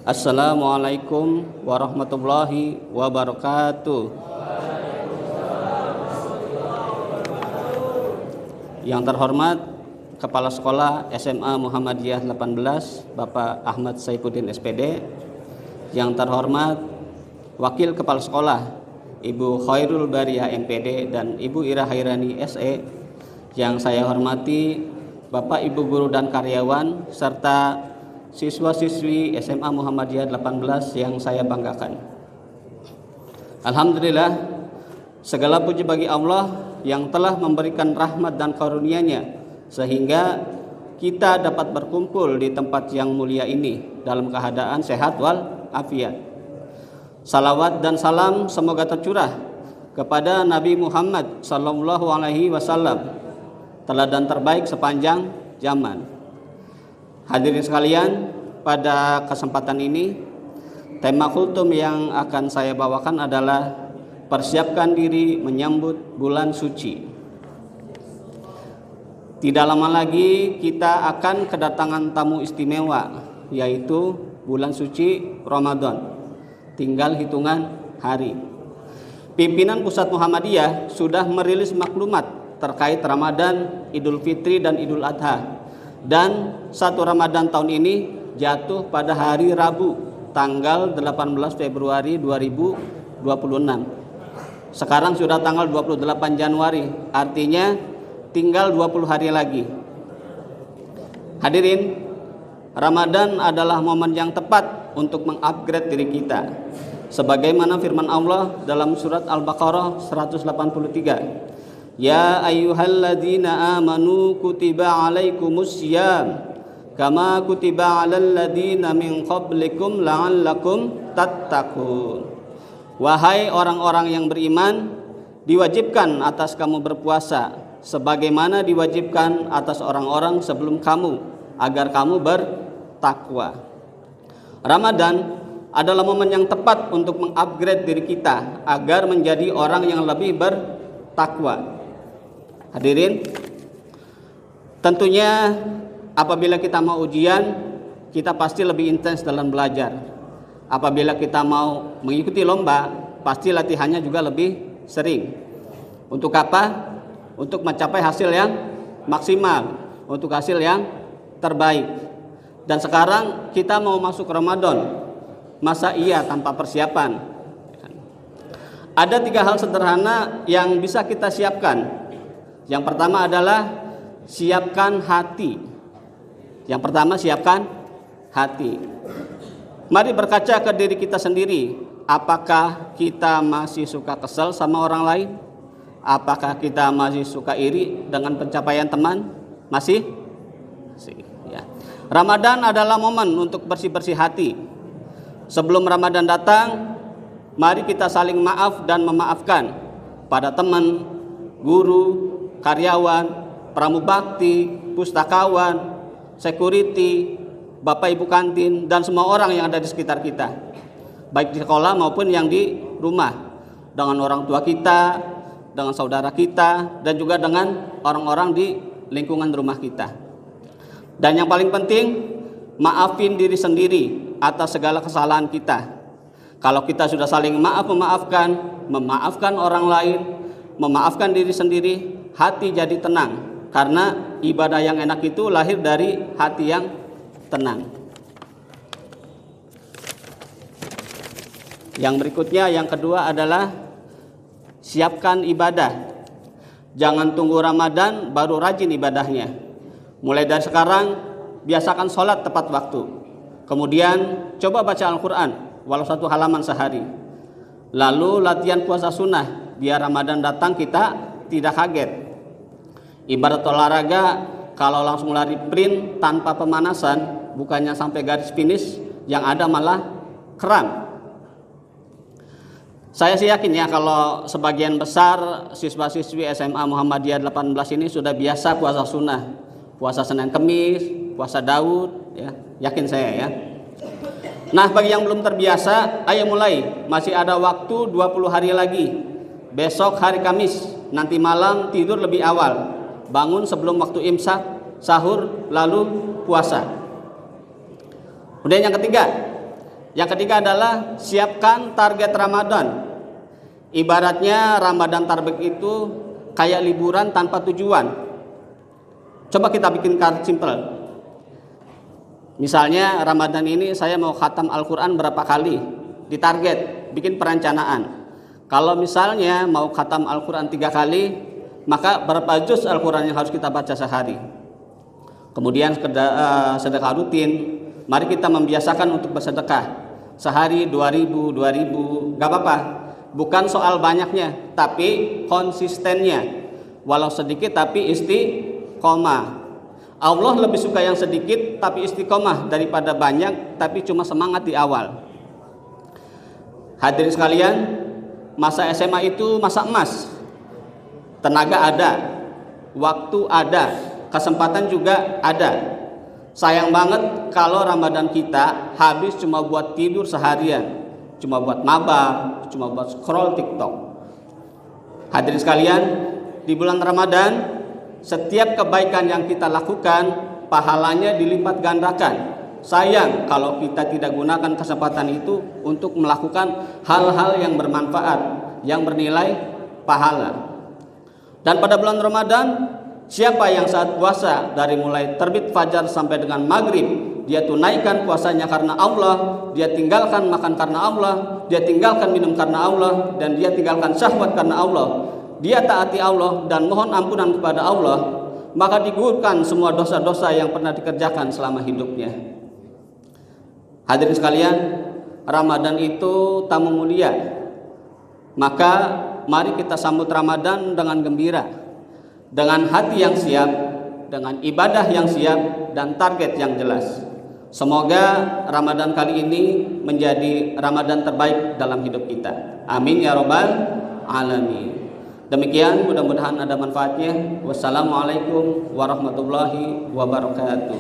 Assalamualaikum warahmatullahi wabarakatuh. Yang terhormat Kepala Sekolah SMA Muhammadiyah 18 Bapak Ahmad Saifuddin SPD. Yang terhormat Wakil Kepala Sekolah Ibu Khairul Bariyah MPD dan Ibu Ira Hairani SE. Yang saya hormati Bapak Ibu guru dan karyawan serta siswa-siswi SMA Muhammadiyah 18 yang saya banggakan. Alhamdulillah, segala puji bagi Allah yang telah memberikan rahmat dan karunia-Nya sehingga kita dapat berkumpul di tempat yang mulia ini dalam keadaan sehat wal afiat. Salawat dan salam semoga tercurah kepada Nabi Muhammad sallallahu alaihi wasallam, teladan terbaik sepanjang zaman. Hadirin sekalian, pada kesempatan ini tema kultum yang akan saya bawakan adalah persiapkan diri menyambut bulan suci. Tidak lama lagi kita akan kedatangan tamu istimewa, yaitu bulan suci Ramadan. Tinggal hitungan hari. Pimpinan Pusat Muhammadiyah sudah merilis maklumat terkait Ramadan, Idul Fitri dan Idul Adha. Dan 1 Ramadan tahun ini jatuh pada hari Rabu tanggal 18 Februari 2026. Sekarang sudah tanggal 28 Januari, artinya tinggal 20 hari lagi. Hadirin, Ramadan adalah momen yang tepat untuk mengupgrade diri kita. Sebagaimana firman Allah dalam surat Al-Baqarah 183. Ya ayyuhalladzina amanu kutiba alaikumussyam kama kutiba alal ladzina min qablikum la'allakum tattaqun. Wahai orang-orang yang beriman, diwajibkan atas kamu berpuasa sebagaimana diwajibkan atas orang-orang sebelum kamu agar kamu bertakwa. Ramadan adalah momen yang tepat untuk mengupgrade diri kita agar menjadi orang yang lebih bertakwa. Hadirin, tentunya apabila kita mau ujian, kita pasti lebih intens dalam belajar. Apabila kita mau mengikuti lomba, pasti latihannya juga lebih sering. Untuk apa? Untuk mencapai hasil yang maksimal, untuk hasil yang terbaik. Dan sekarang kita mau masuk Ramadan, masa iya tanpa persiapan? Ada 3 hal sederhana yang bisa kita siapkan. Yang pertama adalah siapkan hati. Yang pertama siapkan hati. Mari berkaca ke diri kita sendiri. Apakah kita masih suka kesel sama orang lain? Apakah kita masih suka iri dengan pencapaian teman? Masih? Ya. Ramadan adalah momen untuk bersih-bersih hati. Sebelum Ramadan datang, mari kita saling maaf dan memaafkan pada teman, guru, karyawan, pramubakti, pustakawan, security, bapak ibu kantin, dan semua orang yang ada di sekitar kita, baik di sekolah maupun yang di rumah, dengan orang tua kita, dengan saudara kita, dan juga dengan orang-orang di lingkungan rumah kita. Dan yang paling penting, maafin diri sendiri atas segala kesalahan kita. Kalau kita sudah saling memaafkan orang lain, memaafkan diri sendiri, hati jadi tenang. Karena ibadah yang enak itu lahir dari hati yang tenang. Yang berikutnya, yang kedua adalah siapkan ibadah. Jangan tunggu Ramadan baru rajin ibadahnya. Mulai dari sekarang, biasakan sholat tepat waktu. Kemudian coba baca Al-Quran walau 1 halaman sehari. Lalu latihan puasa sunnah, biar Ramadan datang kita tidak kaget. Ibarat olahraga, kalau langsung lari sprint tanpa pemanasan, bukannya sampai garis finish, yang ada malah kram. Saya sih yakin ya kalau sebagian besar siswa-siswi SMA Muhammadiyah 18 ini sudah biasa puasa sunnah, puasa Senin Kemis, puasa Daud, ya, yakin saya ya. Nah, bagi yang belum terbiasa, ayo mulai. Masih ada waktu 20 hari lagi. Besok hari Kamis, nanti malam tidur lebih awal. Bangun sebelum waktu imsak, sahur, lalu puasa. Kemudian yang ketiga adalah siapkan target Ramadan. Ibaratnya Ramadan target itu kayak liburan tanpa tujuan. Coba kita bikin simple. Misalnya Ramadan ini saya mau khatam Al-Quran berapa kali, ditarget, bikin perencanaan. Kalau misalnya mau khatam Al-Quran 3 kali, maka berapa juz Al-Quran yang harus kita baca sehari. Kemudian sedekah rutin, mari kita membiasakan untuk bersedekah. Sehari 2.000, gak apa-apa. Bukan soal banyaknya, tapi konsistennya. Walau sedikit tapi istiqomah. Allah lebih suka yang sedikit tapi istiqomah daripada banyak tapi cuma semangat di awal. Hadirin sekalian, masa SMA itu masa emas. Tenaga ada, waktu ada, kesempatan juga ada. Sayang banget kalau Ramadan kita habis cuma buat tidur seharian, cuma buat mabar, cuma buat scroll TikTok. Hadirin sekalian, di bulan Ramadan setiap kebaikan yang kita lakukan pahalanya dilipat gandakan. Sayang kalau kita tidak gunakan kesempatan itu untuk melakukan hal-hal yang bermanfaat, yang bernilai pahala. Dan pada bulan Ramadan, siapa yang saat puasa dari mulai terbit fajar sampai dengan maghrib, dia tunaikan puasanya karena Allah, dia tinggalkan makan karena Allah, dia tinggalkan minum karena Allah, dan dia tinggalkan syahwat karena Allah, dia taati Allah dan mohon ampunan kepada Allah, maka digugurkan semua dosa-dosa yang pernah dikerjakan selama hidupnya. Hadirin sekalian, Ramadan itu tamu mulia. Maka mari kita sambut Ramadan dengan gembira, dengan hati yang siap, dengan ibadah yang siap, dan target yang jelas. Semoga Ramadan kali ini menjadi Ramadan terbaik dalam hidup kita. Amin ya rabbal alamin. Demikian, mudah-mudahan ada manfaatnya. Wassalamualaikum warahmatullahi wabarakatuh.